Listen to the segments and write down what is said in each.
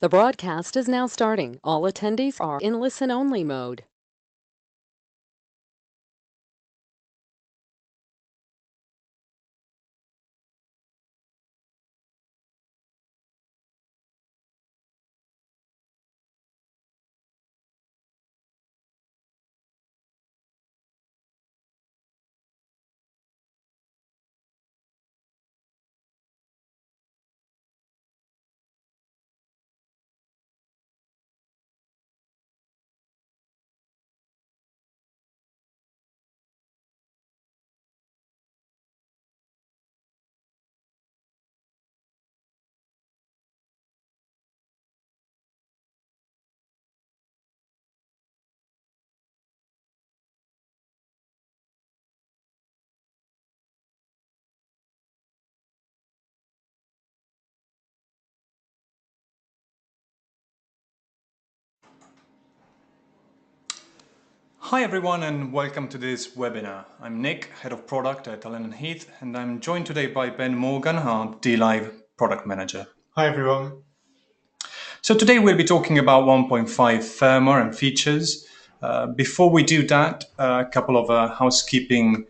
The broadcast is now starting. All attendees are in listen-only mode. Hi everyone and welcome to this webinar. I'm Nick, Head of Product at Heath, and I'm joined today by Ben Morgan, our dLive Product Manager. Hi everyone. So today we'll be talking about 1.5 firmware and features. Before we do that, a couple of housekeeping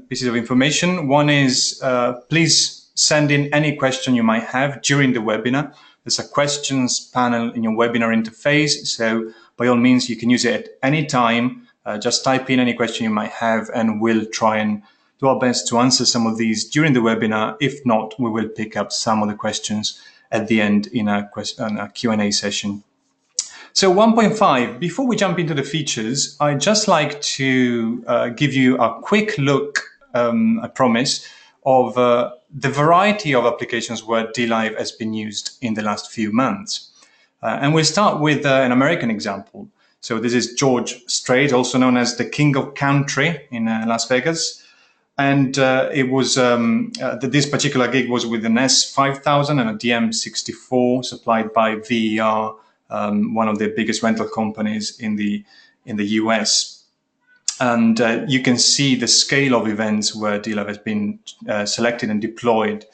pieces of information. One is please send in any question you might have during the webinar. There's a questions panel in your webinar interface, so by all means you can use it at any time. Just type in any question you might have and we'll try and do our best to answer some of these during the webinar. If not, we will pick up some of the questions at the end in a Q&A session. So 1.5, before we jump into the features, I'd just like to give you a quick look, I promise, of the variety of applications where dLive has been used in the last few months. And we'll start with an American example. So this is George Strait, also known as the King of Country in Las Vegas. And it was this particular gig was with an S5000 and a DM64 supplied by VER, one of the biggest rental companies in the US. And you can see the scale of events where dLive has been selected and deployed.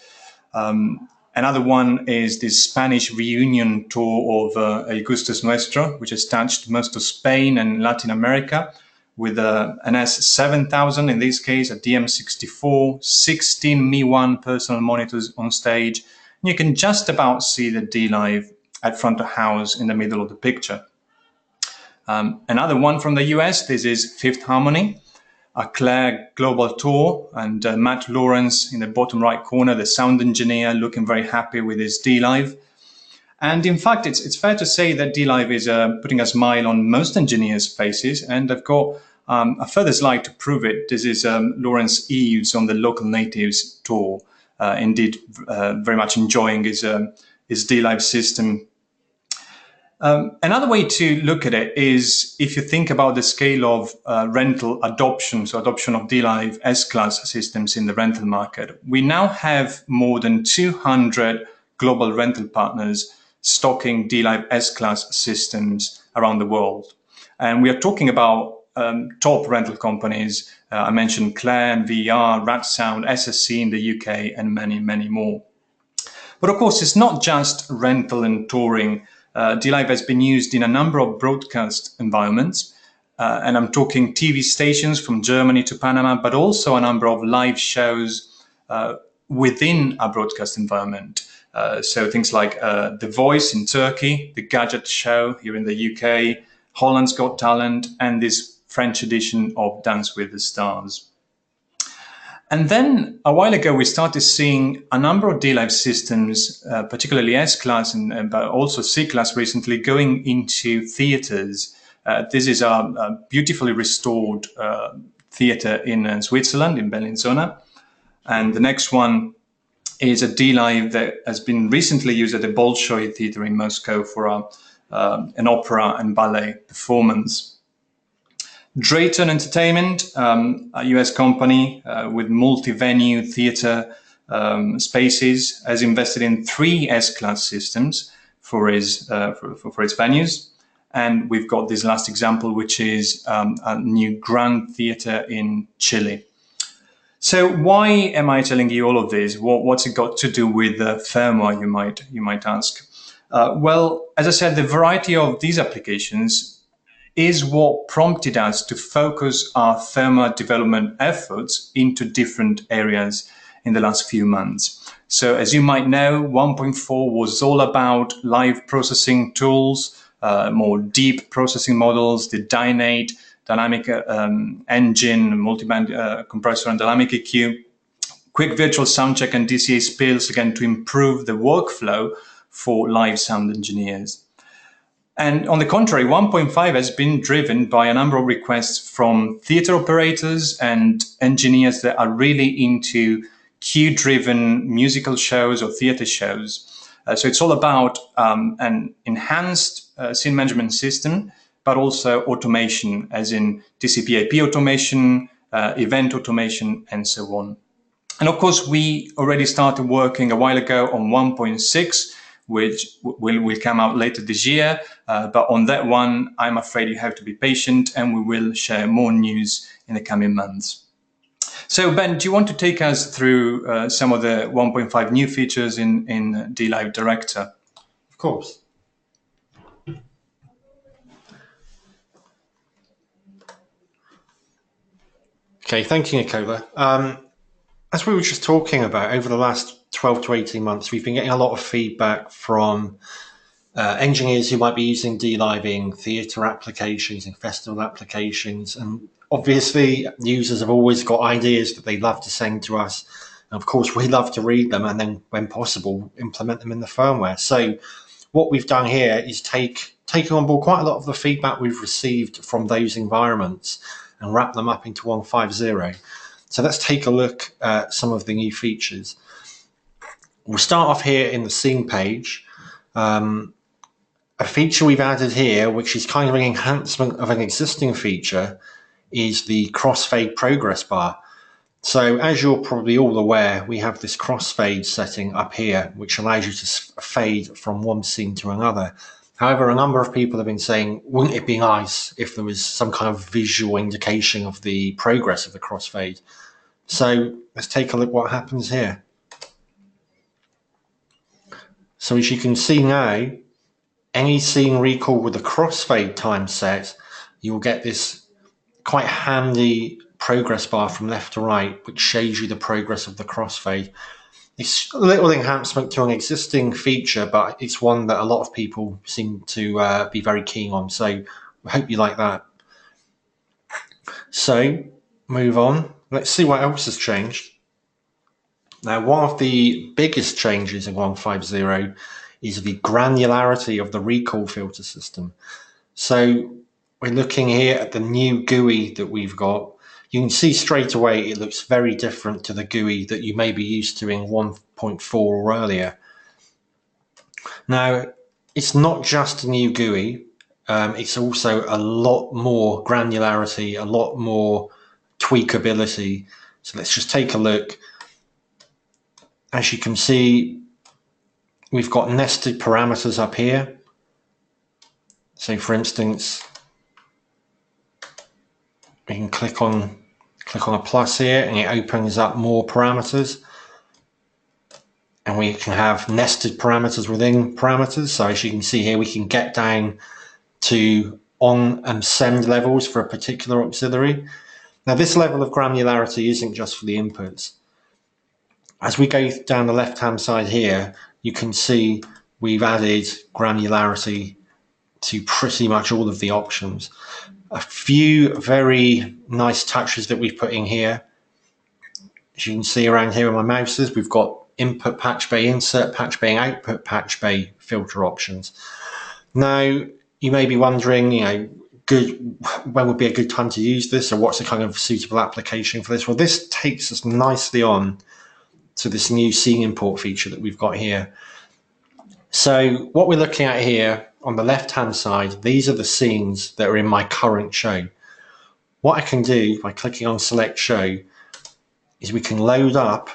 Another one is this Spanish reunion tour of El Gusto es Nuestro, which has touched most of Spain and Latin America, with an S7000 in this case, a DM64, 16 Mi1 personal monitors on stage. And you can just about see the dLive at front of house in the middle of the picture. Another one from the US, this is Fifth Harmony, a Claire global tour, and Matt Lawrence in the bottom right corner, the sound engineer, looking very happy with his dLive. And in fact, it's fair to say that dLive is putting a smile on most engineers' faces. And I've got a further slide to prove it. This is Lawrence Eves on the Local Natives tour. Indeed, very much enjoying his dLive system. Another way to look at it is if you think about the scale of rental adoption, so adoption of dLive S-Class systems in the rental market. We now have more than 200 global rental partners stocking dLive S-Class systems around the world. And we are talking about top rental companies. I mentioned Claire and VR, Rat Sound, SSC in the UK, and many, many more. But of course, it's not just rental and touring. dLive has been used in a number of broadcast environments, and I'm talking TV stations from Germany to Panama, but also a number of live shows within a broadcast environment. So things like The Voice in Turkey, The Gadget Show here in the UK, Holland's Got Talent, and this French edition of Dance with the Stars. And then a while ago, we started seeing a number of dLive systems, particularly S-Class but also C-Class recently, going into theaters. This is a beautifully restored theater in Switzerland, in Bellinzona. And the next one is a dLive that has been recently used at the Bolshoi Theater in Moscow for an opera and ballet performance. Drayton Entertainment, a US company with multi-venue theater spaces, has invested in 3 S-Class systems for its venues. And we've got this last example, which is a new Grand Theater in Chile. So why am I telling you all of this? What's it got to do with firmware, you might ask? Well, as I said, the variety of these applications is what prompted us to focus our firmware development efforts into different areas in the last few months. So as you might know, 1.4 was all about live processing tools, more deep processing models, the Dynate, dynamic engine, multiband compressor and dynamic EQ, quick virtual soundcheck and DCA spills, again, to improve the workflow for live sound engineers. And on the contrary, 1.5 has been driven by a number of requests from theater operators and engineers that are really into cue-driven musical shows or theater shows. So it's all about an enhanced scene management system, but also automation, as in TCP/IP automation, event automation, and so on. And of course, we already started working a while ago on 1.6, which will come out later this year. But on that one, I'm afraid you have to be patient, and we will share more news in the coming months. So Ben, do you want to take us through some of the 1.5 new features in dLive Director? Of course. Okay, thank you, Nicola. As we were just talking about, over the last 12 to 18 months, we've been getting a lot of feedback from engineers who might be using dLive in theatre applications, in festival applications, and obviously users have always got ideas that they love to send to us. And of course, we love to read them and then, when possible, implement them in the firmware. So what we've done here is taken on board quite a lot of the feedback we've received from those environments and wrap them up into 1.5.0. So let's take a look at some of the new features. We'll start off here in the scene page. A feature we've added here, which is kind of an enhancement of an existing feature, is the Crossfade progress bar. So as you're probably all aware, we have this crossfade setting up here, which allows you to fade from one scene to another. However, a number of people have been saying, wouldn't it be nice if there was some kind of visual indication of the progress of the crossfade? So let's take a look what happens here. So as you can see now, any scene recall with the crossfade time set, you'll get this quite handy progress bar from left to right, which shows you the progress of the crossfade. It's a little enhancement to an existing feature, but it's one that a lot of people seem to be very keen on. So I hope you like that. So move on. Let's see what else has changed. Now, one of the biggest changes in 1.5.0 is the granularity of the recall filter system. So we're looking here at the new GUI that we've got. You can see straight away it looks very different to the GUI that you may be used to in 1.4 or earlier. Now, it's not just a new GUI, it's also a lot more granularity, a lot more tweakability. So let's just take a look. As you can see, we've got nested parameters up here. So for instance, we can click on a plus here and it opens up more parameters. And we can have nested parameters within parameters. So as you can see here, we can get down to on and send levels for a particular auxiliary. Now this level of granularity isn't just for the inputs. As we go down the left-hand side here, you can see we've added granularity to pretty much all of the options. A few very nice touches that we've put in here. As you can see around here with my mouses, we've got input patch bay insert, patch bay output, patch bay filter options. Now, you may be wondering, when would be a good time to use this, or what's a kind of suitable application for this? Well, this takes us nicely on to this new scene import feature that we've got here. So what we're looking at here on the left hand side, these are the scenes that are in my current show. What I can do by clicking on select show is we can load up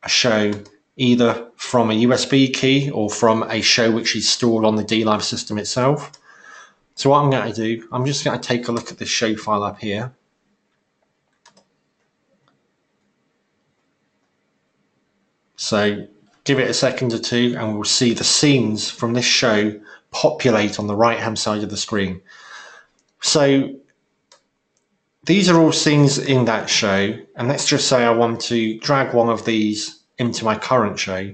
a show either from a USB key or from a show which is stored on the dLive system itself. So what I'm going to do, I'm just going to take a look at this show file up here. So give it a second or two, and we'll see the scenes from this show populate on the right hand side of the screen. So these are all scenes in that show, and let's just say I want to drag one of these into my current show.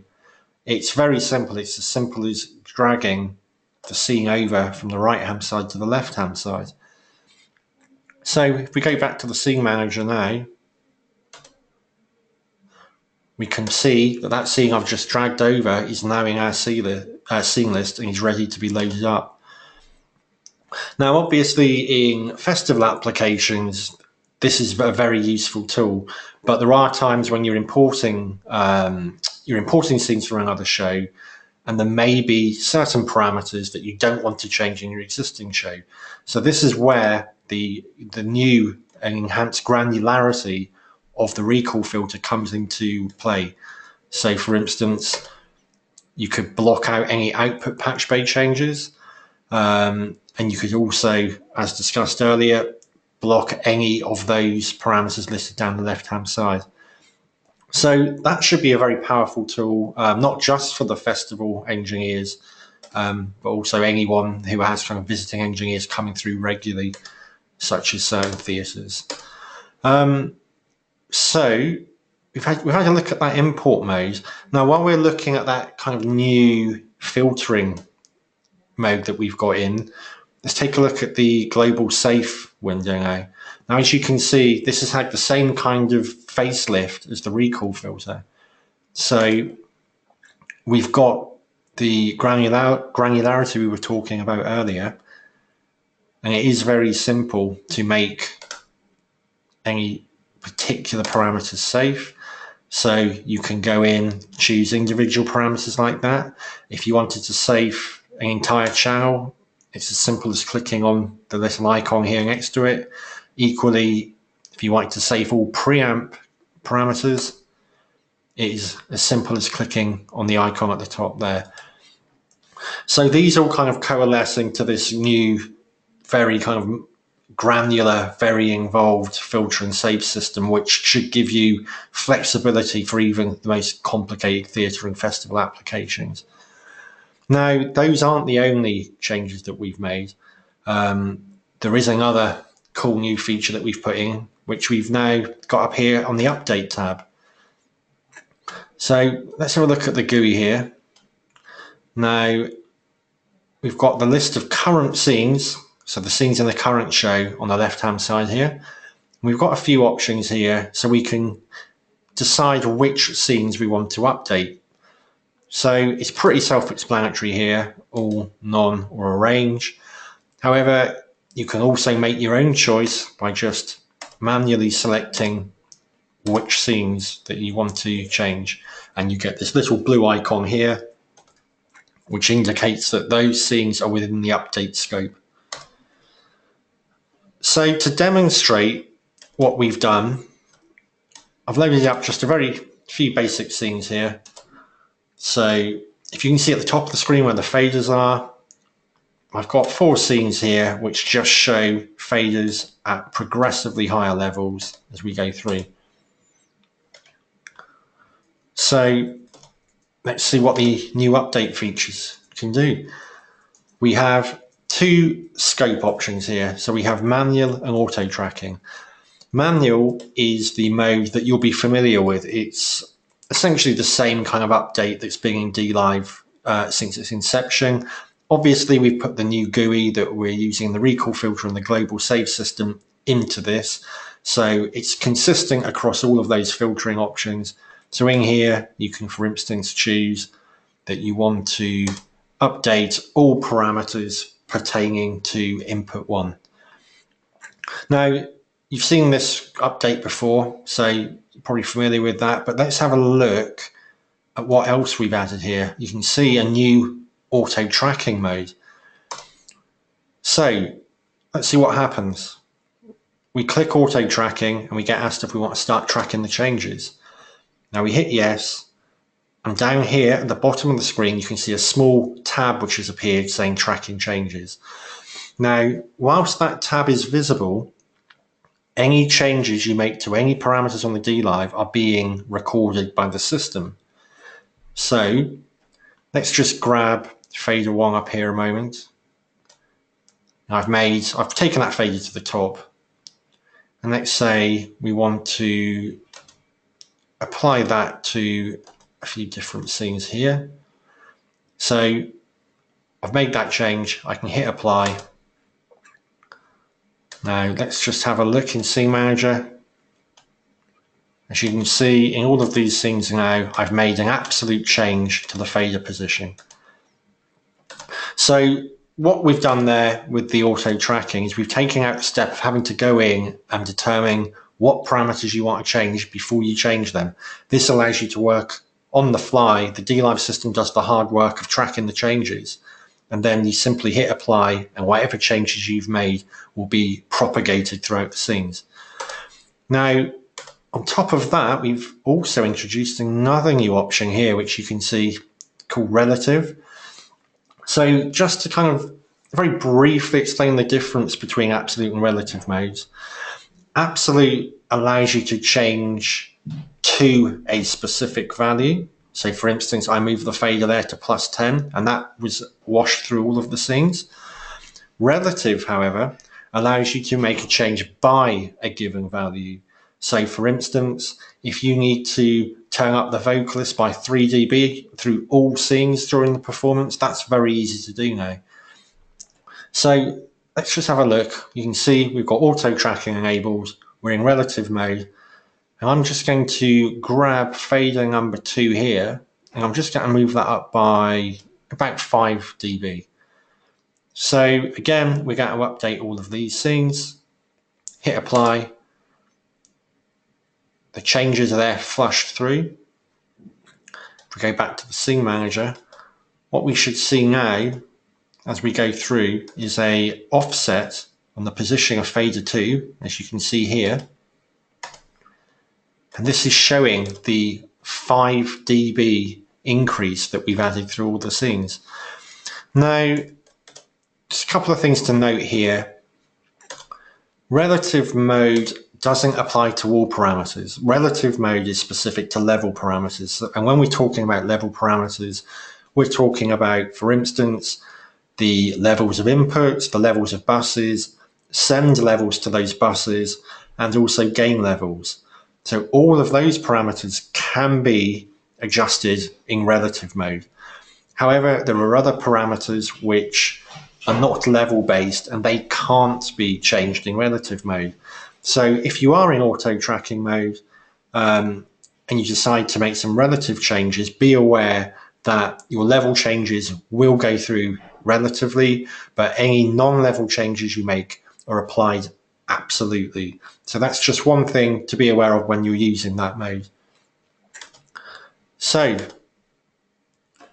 It's very simple. It's as simple as dragging the scene over from the right hand side to the left hand side. So if we go back to the scene manager now, we can see that that scene I've just dragged over is now in our scene list and is ready to be loaded up. Now, obviously, in festival applications, this is a very useful tool, but there are times when you're importing scenes from another show, and there may be certain parameters that you don't want to change in your existing show. So this is where the new and enhanced granularity of the recall filter comes into play. So, for instance, you could block out any output patch bay changes. And you could also, as discussed earlier, block any of those parameters listed down the left-hand side. So that should be a very powerful tool, not just for the festival engineers, but also anyone who has kind of visiting engineers coming through regularly, such as certain theatres. So we've had a look at that import mode. Now, while we're looking at that kind of new filtering mode that we've got in, let's take a look at the global safe window now. Now, as you can see, this has had the same kind of facelift as the recall filter. So we've got the granularity we were talking about earlier, and it is very simple to make any particular parameters safe. So you can go in, choose individual parameters like that. If you wanted to save an entire channel, it's as simple as clicking on the little icon here next to it. Equally, if you like to save all preamp parameters, it is as simple as clicking on the icon at the top there. So these all kind of coalescing to this new, very kind of granular, very involved filter and save system, which should give you flexibility for even the most complicated theatre and festival applications. Now, those aren't the only changes that we've made. There is another cool new feature that we've put in, which we've now got up here on the Update tab. So let's have a look at the GUI here. Now, we've got the list of current scenes, so the scenes in the current show on the left-hand side here. We've got a few options here, so we can decide which scenes we want to update. So it's pretty self-explanatory here, all, none, or arrange. However, you can also make your own choice by just manually selecting which scenes that you want to change. And you get this little blue icon here, which indicates that those scenes are within the update scope. So to demonstrate what we've done, I've loaded up just a very few basic scenes here. So if you can see at the top of the screen where the faders are, I've got 4 scenes here which just show faders at progressively higher levels as we go through. So let's see what the new update features can do. We have 2 scope options here. So we have manual and auto tracking. Manual is the mode that you'll be familiar with. It's essentially the same kind of update that's been in dLive since its inception. Obviously, we've put the new GUI that we're using, the recall filter and the global save system, into this. So it's consistent across all of those filtering options. So in here, you can, for instance, choose that you want to update all parameters pertaining to input 1. Now, you've seen this update before, so you're probably familiar with that, but let's have a look at what else we've added here. You can see a new auto tracking mode. So let's see what happens. We click auto tracking and we get asked if we want to start tracking the changes. Now we hit yes, and down here at the bottom of the screen you can see a small tab which has appeared saying tracking changes. Now, whilst that tab is visible, any changes you make to any parameters on the dLive are being recorded by the system. So let's just grab fader 1 up here a moment. I've taken that fader to the top, and let's say we want to apply that to a few different scenes here. So I've made that change. I can hit apply. Now let's just have a look in Scene Manager. As you can see, in all of these scenes now, I've made an absolute change to the fader position. So what we've done there with the auto tracking is we've taken out the step of having to go in and determine what parameters you want to change before you change them. This allows you to work on the fly. The dLive system does the hard work of tracking the changes, and then you simply hit apply, and whatever changes you've made will be propagated throughout the scenes. Now, on top of that, we've also introduced another new option here, which you can see called relative. So just to kind of very briefly explain the difference between absolute and relative modes. Absolute allows you to change to a specific value. So for instance, I move the fader there to +10, and that was washed through all of the scenes. Relative, however, allows you to make a change by a given value. So for instance, if you need to turn up the vocalist by 3 dB through all scenes during the performance, that's very easy to do now. So let's just have a look. You can see we've got auto tracking enabled. We're in relative mode. And I'm just going to grab fader number 2 here, and I'm just going to move that up by about 5 dB. So again, we're going to update all of these scenes, hit apply. The changes are there flushed through. If we go back to the Scene Manager, what we should see now as we go through is a offset on the position of fader 2, as you can see here. And this is showing the 5 dB increase that we've added through all the scenes. Now, just a couple of things to note here. Relative mode doesn't apply to all parameters. Relative mode is specific to level parameters. And when we're talking about level parameters, we're talking about, for instance, the levels of inputs, the levels of buses, send levels to those buses, and also gain levels. So all of those parameters can be adjusted in relative mode. However, there are other parameters which are not level based, and they can't be changed in relative mode. So if you are in auto tracking mode and you decide to make some relative changes, be aware that your level changes will go through relatively, but any non-level changes you make are applied absolutely. So that's just one thing to be aware of when you're using that mode. So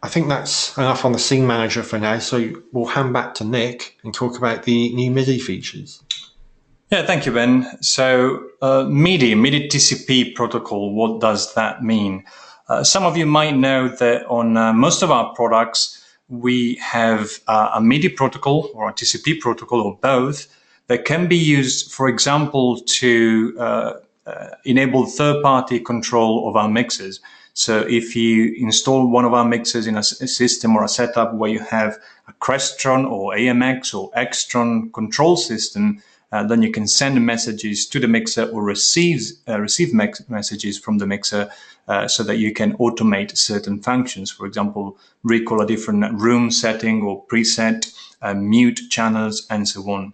I think that's enough on the Scene Manager for now. So we'll hand back to Nick and talk about the new MIDI features. Yeah, thank you, Ben. So MIDI TCP protocol, what does that mean? Some of you might know that on most of our products, we have a MIDI protocol or a TCP protocol or both that can be used, for example, to enable third-party control of our mixers. So if you install one of our mixers in a system or a setup where you have a Crestron or AMX or Extron control system, then you can send messages to the mixer or receive messages from the mixer so that you can automate certain functions. For example, recall a different room setting or preset, mute channels, and so on.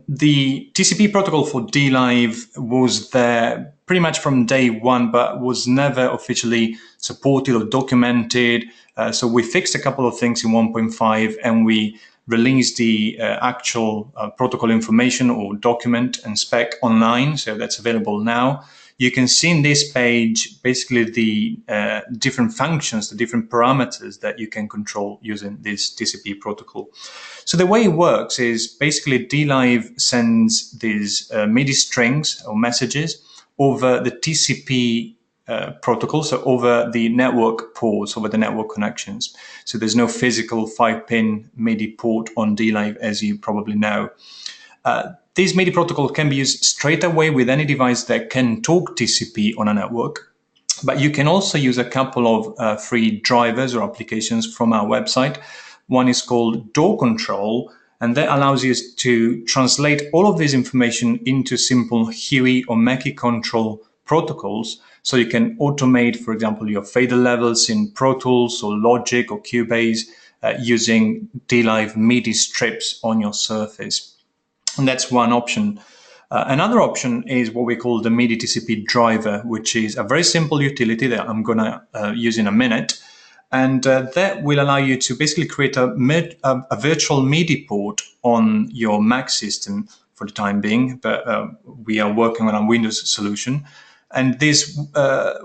The TCP protocol for dLive was there pretty much from day one, but was never officially supported or documented. So we fixed a couple of things in 1.5, and we released the actual protocol information or document and spec online. So that's available now. You can see in this page basically the different functions, the different parameters that you can control using this TCP protocol. So the way it works is basically dLive sends these MIDI strings or messages over the TCP protocol, so over the network ports, over the network connections. So there's no physical 5-pin MIDI port on dLive, as you probably know. This MIDI protocol can be used straight away with any device that can talk TCP on a network. But you can also use a couple of free drivers or applications from our website. One is called Door Control, and that allows you to translate all of this information into simple HUI or MACI control protocols. So you can automate, for example, your fader levels in Pro Tools or Logic or Cubase using dLive MIDI strips on your surface. And that's one option. Another option is what we call the MIDI TCP driver, which is a very simple utility that I'm going to use in a minute. And that will allow you to basically create a virtual MIDI port on your Mac system for the time being, but we are working on a Windows solution. And this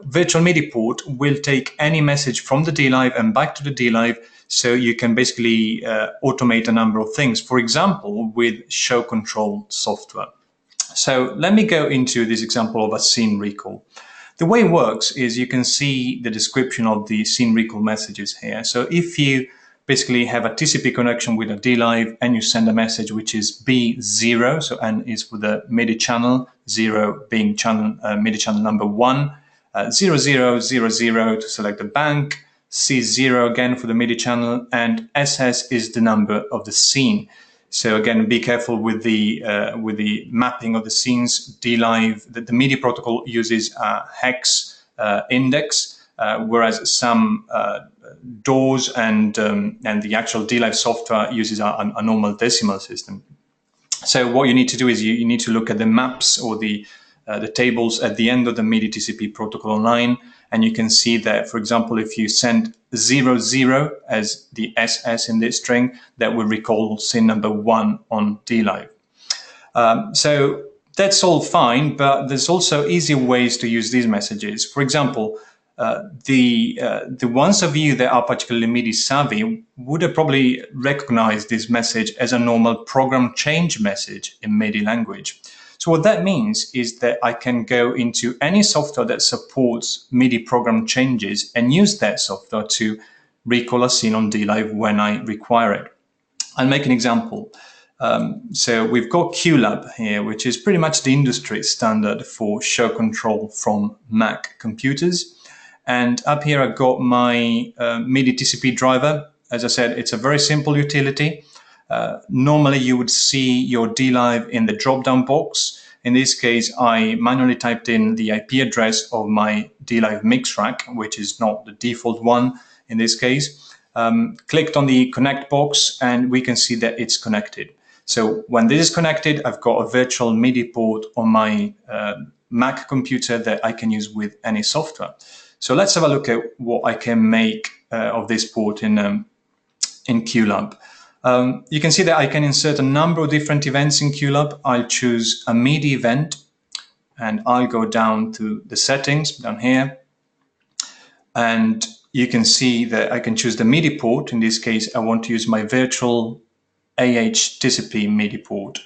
virtual MIDI port will take any message from the dLive and back to the dLive, so you can basically automate a number of things, for example, with show control software. So let me go into this example of a scene recall. The way it works is you can see the description of the scene recall messages here. So if you basically have a TCP connection with a dLive and you send a message which is B0, so N is for the MIDI channel, 0 being channel MIDI channel number 1, 0000 to select the bank, C0 again for the MIDI channel, and SS is the number of the scene. So again, be careful with the mapping of the scenes. dLive, the MIDI protocol uses a hex index, whereas some DAWs and the actual dLive software uses a normal decimal system. So what you need to do is you need to look at the maps or the tables at the end of the MIDI TCP protocol online, and you can see that, for example, if you send 00 as the SS in this string, that will recall scene number 1 on dLive. So that's all fine, but there's also easier ways to use these messages. For example, the ones of you that are particularly MIDI savvy would have probably recognized this message as a normal program change message in MIDI language. So what that means is that I can go into any software that supports MIDI program changes and use that software to recall a scene on dLive when I require it. I'll make an example. So we've got QLab here, which is pretty much the industry standard for show control from Mac computers. And up here I've got my MIDI TCP driver. As I said, it's a very simple utility. Normally you would see your dLive in the drop-down box. In this case, I manually typed in the IP address of my dLive mix rack, which is not the default one in this case. Clicked on the connect box and we can see that it's connected. So when this is connected, I've got a virtual MIDI port on my Mac computer that I can use with any software. So let's have a look at what I can make of this port in QLab. You can see that I can insert a number of different events in QLab. I'll choose a MIDI event and I'll go down to the settings down here. And you can see that I can choose the MIDI port. In this case, I want to use my virtual AH TCP MIDI port.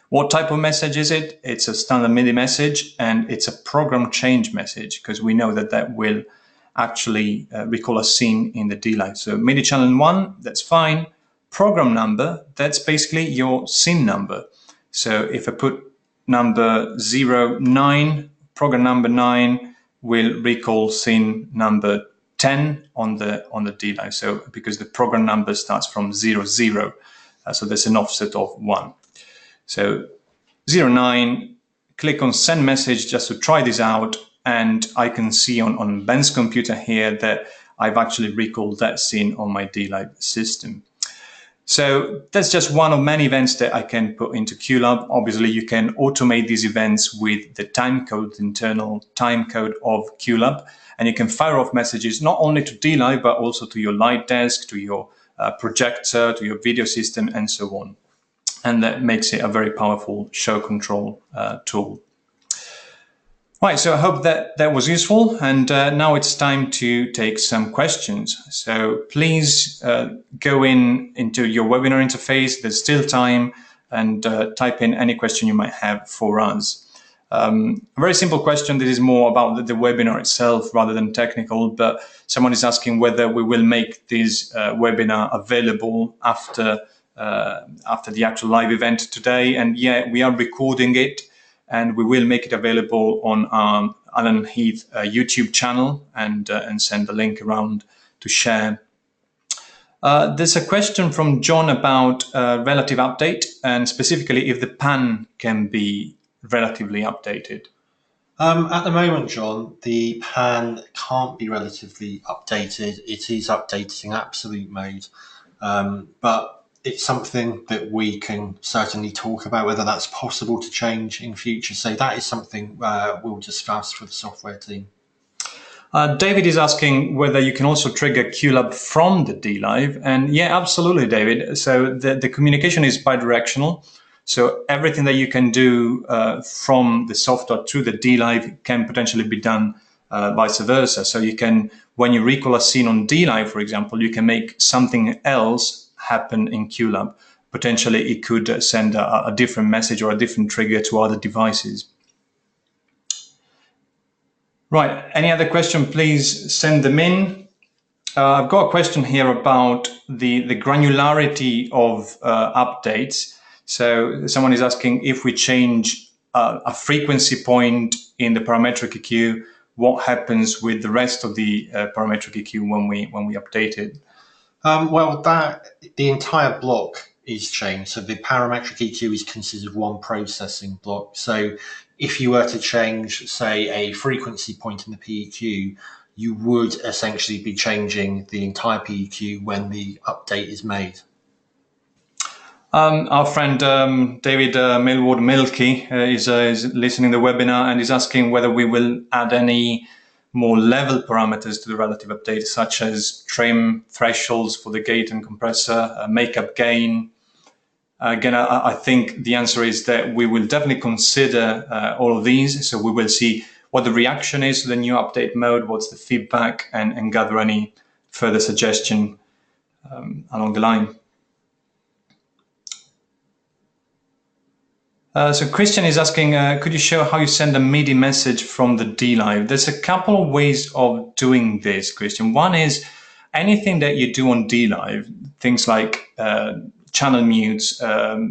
What type of message is it? It's a standard MIDI message and it's a program change message because we know that that will actually recall a scene in the dLive. So MIDI channel 1, that's fine. Program number, that's basically your scene number. So if I put number 09, program number 9 will recall scene number 10 on the dLive. So because the program number starts from 00, so there's an offset of 1. So 09, click on send message just to try this out, and I can see on Ben's computer here that I've actually recalled that scene on my dLive system. So that's just one of many events that I can put into QLab. Obviously, you can automate these events with the timecode, internal timecode of QLab, and you can fire off messages not only to dLive, but also to your light desk, to your projector, to your video system, and so on. And that makes it a very powerful show control tool. Right, so I hope that was useful, and now it's time to take some questions. So please go into your webinar interface, there's still time, and type in any question you might have for us. A very simple question, this is more about the webinar itself rather than technical, but someone is asking whether we will make this webinar available after the actual live event today. And yeah, we are recording it, and we will make it available on Alan Heath YouTube channel and send the link around to share. There's a question from John about relative update, and specifically if the pan can be relatively updated. At the moment, John, the pan can't be relatively updated. It is updated in absolute mode, but it's something that we can certainly talk about whether that's possible to change in future. So that is something we'll discuss for the software team. David is asking whether you can also trigger QLab from the dLive, and yeah, absolutely, David. So the communication is bidirectional. So everything that you can do from the software to the dLive can potentially be done vice versa. So you can, when you recall a scene on dLive, for example, you can make something else happen in QLab. Potentially, it could send a different message or a different trigger to other devices. Right, any other question, please send them in. I've got a question here about the granularity of updates. So someone is asking if we change a frequency point in the parametric EQ, what happens with the rest of the parametric EQ when we update it? Well, the entire block is changed. So the parametric EQ is considered one processing block. So if you were to change, say, a frequency point in the PEQ, you would essentially be changing the entire PEQ when the update is made. Our friend David Millward Milky is listening to the webinar and is asking whether we will add any more level parameters to the relative update, such as trim, thresholds for the gate and compressor, makeup gain. Again, I think the answer is that we will definitely consider all of these. So we will see what the reaction is to the new update mode, what's the feedback, and gather any further suggestion along the line. So Christian is asking, could you show how you send a MIDI message from the dLive? There's a couple of ways of doing this, Christian. One is anything that you do on dLive, things like channel mutes,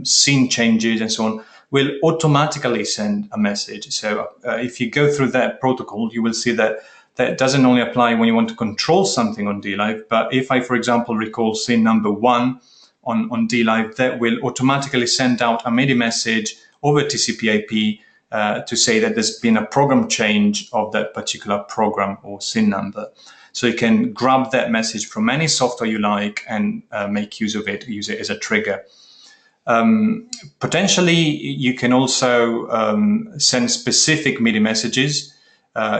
scene changes, and so on, will automatically send a message. So if you go through that protocol, you will see that that doesn't only apply when you want to control something on dLive, but if I, for example, recall scene number 1 on dLive, that will automatically send out a MIDI message over TCP/IP to say that there's been a program change of that particular program or scene number. So you can grab that message from any software you like and make use of it, use it as a trigger. Potentially, you can also send specific MIDI messages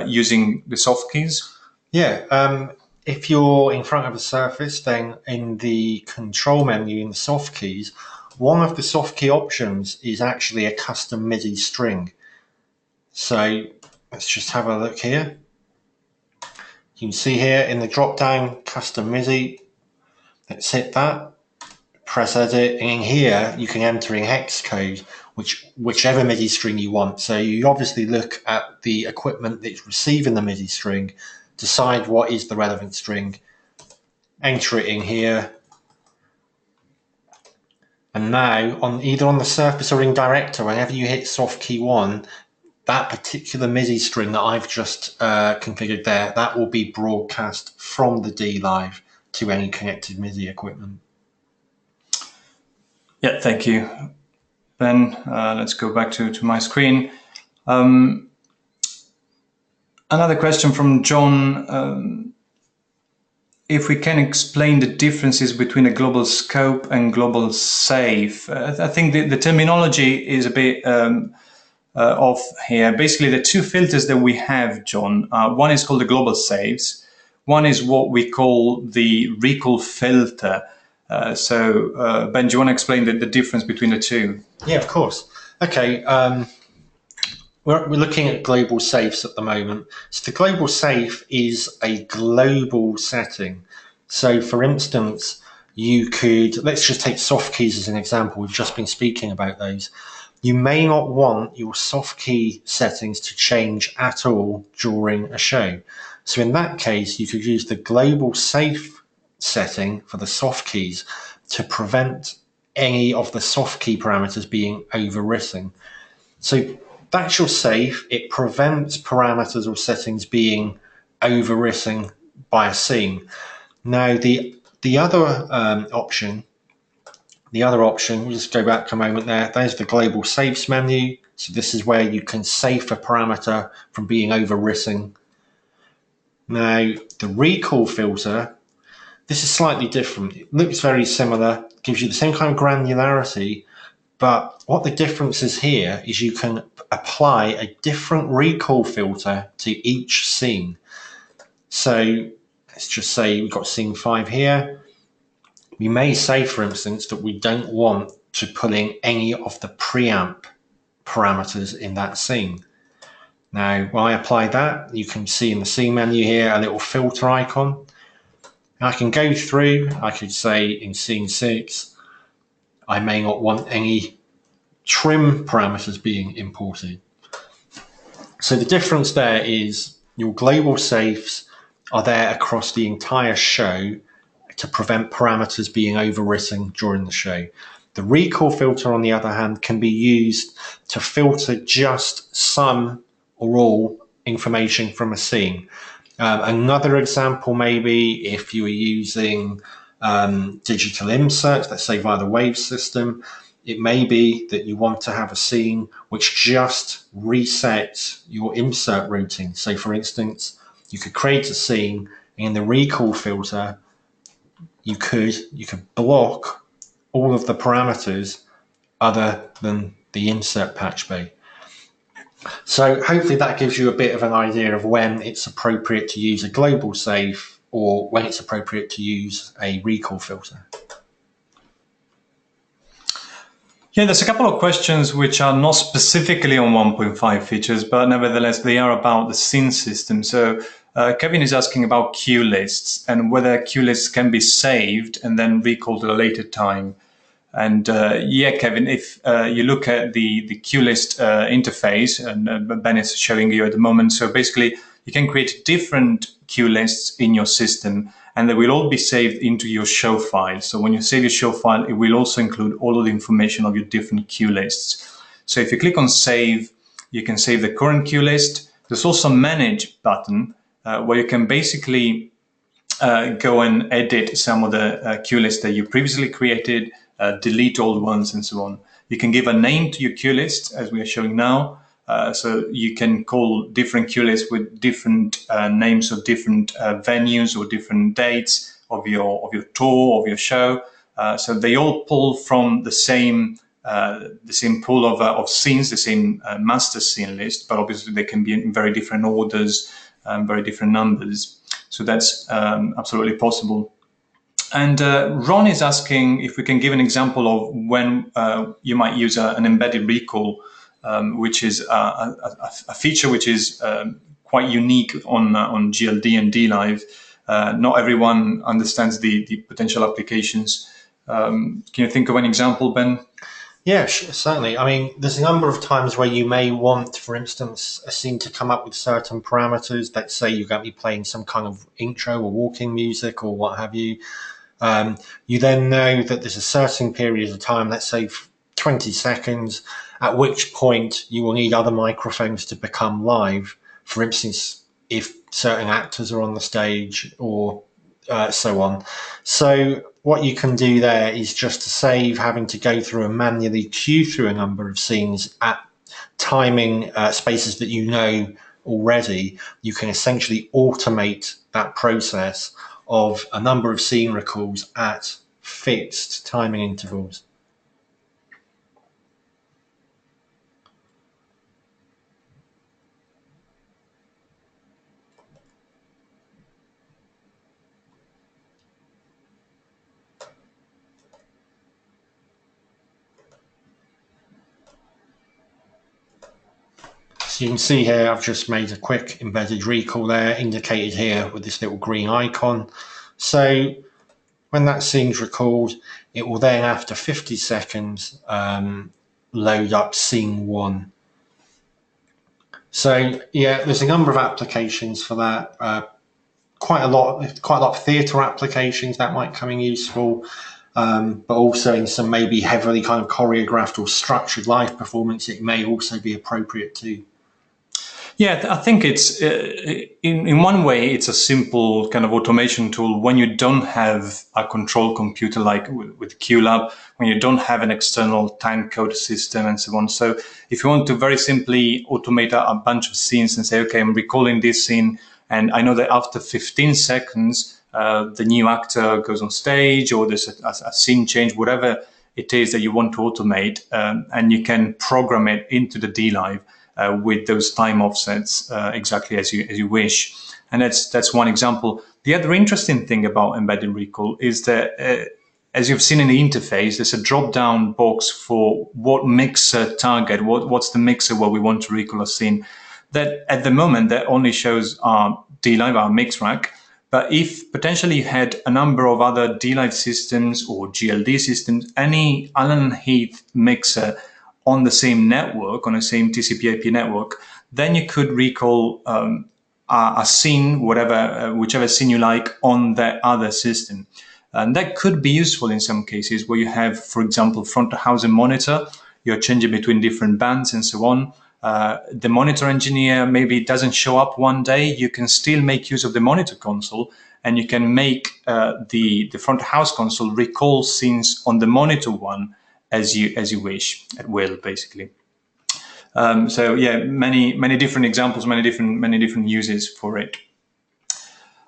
using the soft keys. Yeah, if you're in front of a surface, then in the control menu in the soft keys, one of the soft key options is actually a custom MIDI string. So let's just have a look here. You can see here in the drop down custom MIDI, let's hit that, press edit, and in here you can enter in hex code, whichever MIDI string you want. So you obviously look at the equipment that's receiving the MIDI string, decide what is the relevant string, enter it in here, and now on either on the surface or in director, whenever you hit soft key 1, that particular MIDI string that I've just configured there, that will be broadcast from the dLive to any connected MIDI equipment. Yeah, thank you, Ben. Let's go back to my screen. Another question from John. If we can explain the differences between a global scope and global safe. I think the terminology is a bit off here. Basically, the two filters that we have, John, one is called the global saves. One is what we call the recall filter. Ben, do you want to explain the difference between the two? Yeah, of course. Okay, we're looking at global safes at the moment. So the global safe is a global setting. So for instance, you could, let's just take soft keys as an example. We've just been speaking about those. You may not want your soft key settings to change at all during a show. So in that case, you could use the global safe setting for the soft keys to prevent any of the soft key parameters being overwritten. So That's your safe. It prevents parameters or settings being overwritten by a scene. Now the other option, we'll just go back a moment there. There's the global safes menu. So this is where you can save a parameter from being overwritten. Now the recall filter, this is slightly different. It looks very similar, gives you the same kind of granularity, but what the difference is here is you can apply a different recall filter to each scene. So let's just say we've got scene 5 here. We may say, for instance, that we don't want to pull in any of the preamp parameters in that scene. Now, when I apply that, you can see in the scene menu here a little filter icon. I can go through, I could say in scene 6, I may not want any trim parameters being imported. So the difference there is your global safes are there across the entire show to prevent parameters being overwritten during the show. The recall filter, on the other hand, can be used to filter just some or all information from a scene. Another example, maybe if you were using digital inserts, let's say via the wave system, it may be that you want to have a scene which just resets your insert routing. So for instance, you could create a scene in the recall filter, you could block all of the parameters other than the insert patch bay. So hopefully that gives you a bit of an idea of when it's appropriate to use a global safe or when it's appropriate to use a recall filter. Yeah, there's a couple of questions which are not specifically on 1.5 features, but nevertheless they are about the scene system. So Kevin is asking about queue lists and whether queue lists can be saved and then recalled at a later time. And yeah, Kevin, if you look at the queue list interface, and Ben is showing you at the moment, so basically you can create different queue lists in your system, and they will all be saved into your show file. So when you save your show file, it will also include all of the information of your different queue lists. So if you click on save, you can save the current queue list. There's also manage button where you can basically go and edit some of the queue lists that you previously created, delete old ones and so on. You can give a name to your queue list as we are showing now. So you can call different queue lists with different names of different venues or different dates of your tour, of your show. So they all pull from the same pool of scenes, the same master scene list, but obviously they can be in very different orders, very different numbers. So that's absolutely possible. And Ron is asking if we can give an example of when you might use an embedded recall, which is a feature which is quite unique on GLD and dLive. Not everyone understands the potential applications. Can you think of an example, Ben? Yeah, certainly. I mean, there's a number of times where you may want, for instance, a scene to come up with certain parameters. Let's say you're going to be playing some kind of intro or walking music or what have you. You then know that there's a certain period of time, let's say 20 seconds, at which point you will need other microphones to become live. For instance, if certain actors are on the stage or so on. So what you can do there is just to save having to go through and manually queue through a number of scenes at timing spaces that you know already. You can essentially automate that process of a number of scene recalls at fixed timing intervals. So you can see here, I've just made a quick embedded recall there, indicated here with this little green icon. So when that scene's recalled, it will then, after 50 seconds, load up scene 1. So yeah, there's a number of applications for that. Quite a lot of theatre applications that might come in useful. but also in some maybe heavily kind of choreographed or structured live performance, it may also be appropriate too. Yeah, I think it's in one way it's a simple kind of automation tool when you don't have a control computer like with QLab, when you don't have an external time code system and so on. So if you want to very simply automate a bunch of scenes and say, okay, I'm recalling this scene, and I know that after 15 seconds the new actor goes on stage, or there's a scene change, whatever it is that you want to automate, and you can program it into the dLive. With those time offsets exactly as you wish, and that's one example. The other interesting thing about embedded recall is that, as you've seen in the interface, there's a drop-down box for what mixer target, what's the mixer where we want to recall a scene. That at the moment that only shows our dLive, our mix rack. But if potentially you had a number of other dLive systems or GLD systems, any Allen Heath mixer on the same network, on the same TCP/IP network, then you could recall a scene, whichever scene you like, on that other system. And that could be useful in some cases where you have, for example, front of house and monitor, you're changing between different bands and so on. The monitor engineer maybe doesn't show up one day, you can still make use of the monitor console, and you can make the front of house console recall scenes on the monitor one as you wish, at will, basically. So yeah, many different examples, many different uses for it.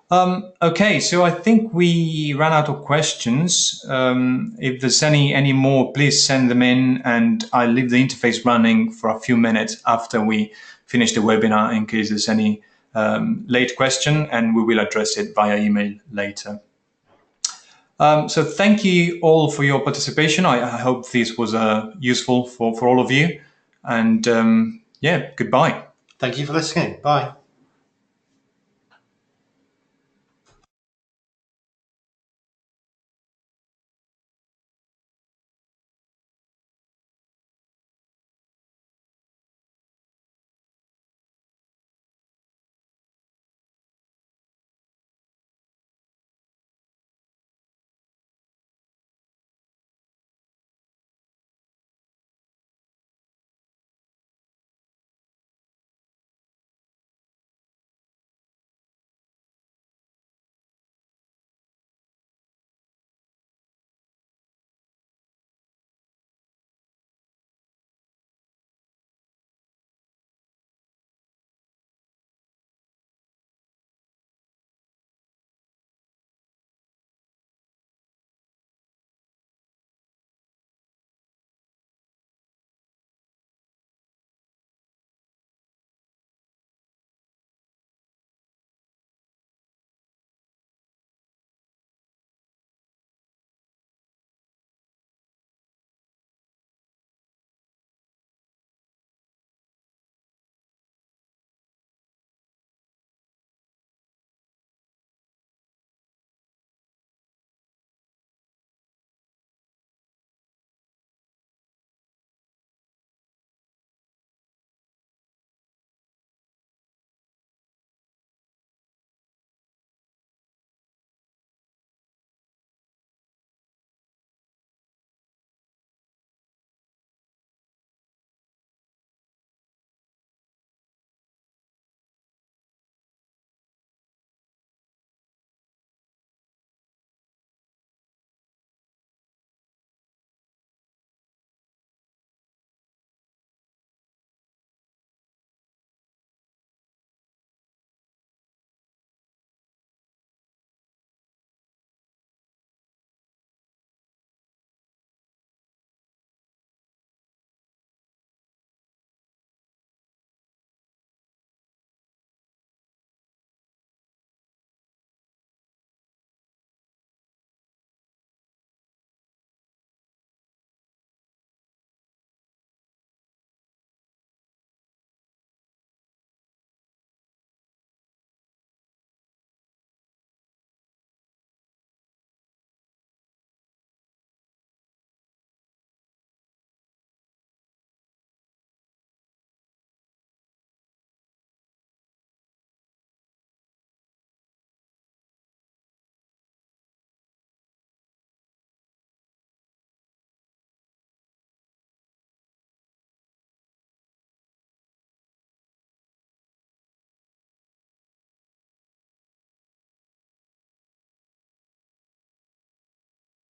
Okay, so I think we ran out of questions. If there's any more, please send them in, and I'll leave the interface running for a few minutes after we finish the webinar in case there's any late question, and we will address it via email later. So thank you all for your participation. I hope this was useful for all of you. And yeah, goodbye. Thank you for listening. Bye.